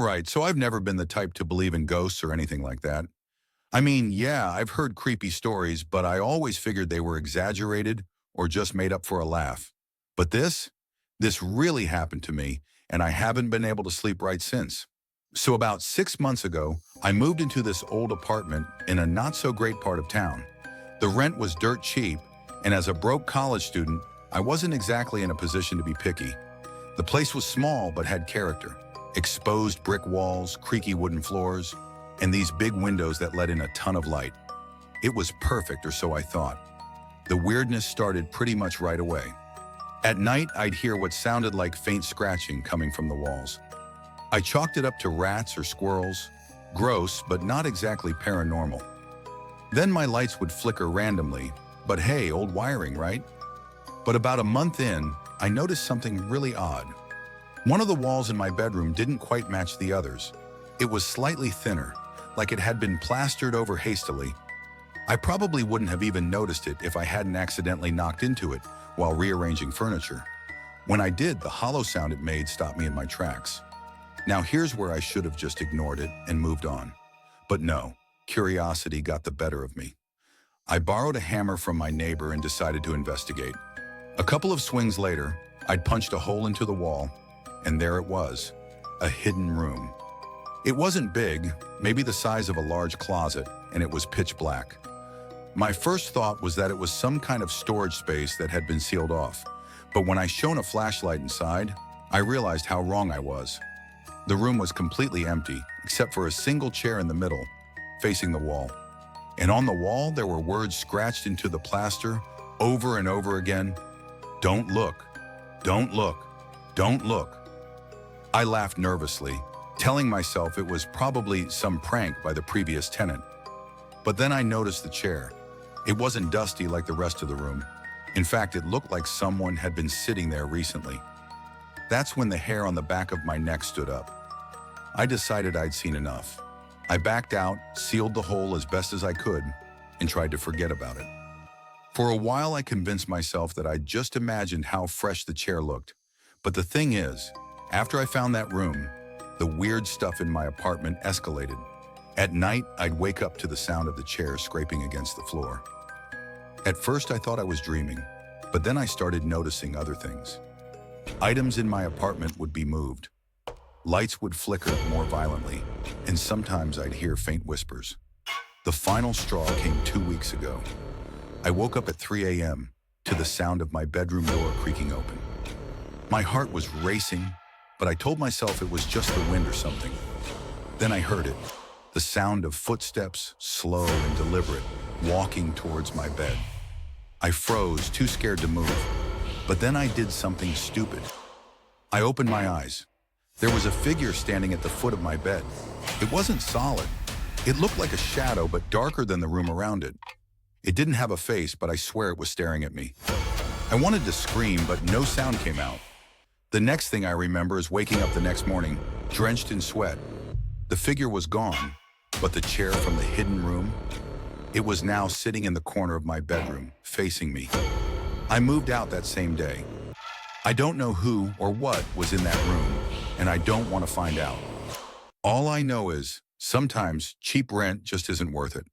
Right, so I've never been the type to believe in ghosts or anything like that. I mean, yeah, I've heard creepy stories, but I always figured they were exaggerated or just made up for a laugh. But this really happened to me, and I haven't been able to sleep right since. So about 6 months ago, I moved into this old apartment in a not-so-great part of town. The rent was dirt cheap, and as a broke college student, I wasn't exactly in a position to be picky. The place was small but had character. Exposed brick walls, creaky wooden floors, and these big windows that let in a ton of light. It was perfect, or so I thought. The weirdness started pretty much right away. At night, I'd hear what sounded like faint scratching coming from the walls. I chalked it up to rats or squirrels. Gross, but not exactly paranormal. Then my lights would flicker randomly, but hey, old wiring, right? But about a month in, I noticed something really odd. One of the walls in my bedroom didn't quite match the others. It was slightly thinner, like it had been plastered over hastily. I probably wouldn't have even noticed it if I hadn't accidentally knocked into it while rearranging furniture. When I did, the hollow sound it made stopped me in my tracks. Now here's where I should have just ignored it and moved on. But no, curiosity got the better of me. I borrowed a hammer from my neighbor and decided to investigate. A couple of swings later, I'd punched a hole into the wall, and there it was, a hidden room. It wasn't big, maybe the size of a large closet, and it was pitch black. My first thought was that it was some kind of storage space that had been sealed off, but when I shone a flashlight inside, I realized how wrong I was. The room was completely empty, except for a single chair in the middle, facing the wall. And on the wall, there were words scratched into the plaster over and over again. "Don't look, don't look, don't look." I laughed nervously, telling myself it was probably some prank by the previous tenant. But then I noticed the chair. It wasn't dusty like the rest of the room. In fact, it looked like someone had been sitting there recently. That's when the hair on the back of my neck stood up. I decided I'd seen enough. I backed out, sealed the hole as best as I could, and tried to forget about it. For a while, I convinced myself that I'd just imagined how fresh the chair looked. But the thing is, after I found that room, the weird stuff in my apartment escalated. At night, I'd wake up to the sound of the chair scraping against the floor. At first, I thought I was dreaming, but then I started noticing other things. Items in my apartment would be moved. Lights would flicker more violently, and sometimes I'd hear faint whispers. The final straw came 2 weeks ago. I woke up at 3 a.m. to the sound of my bedroom door creaking open. My heart was racing, but I told myself it was just the wind or something. Then I heard it, the sound of footsteps, slow and deliberate, walking towards my bed. I froze, too scared to move, but then I did something stupid. I opened my eyes. There was a figure standing at the foot of my bed. It wasn't solid. It looked like a shadow, but darker than the room around it. It didn't have a face, but I swear it was staring at me. I wanted to scream, but no sound came out. The next thing I remember is waking up the next morning, drenched in sweat. The figure was gone, but the chair from the hidden room, it was now sitting in the corner of my bedroom, facing me. I moved out that same day. I don't know who or what was in that room, and I don't want to find out. All I know is, sometimes cheap rent just isn't worth it.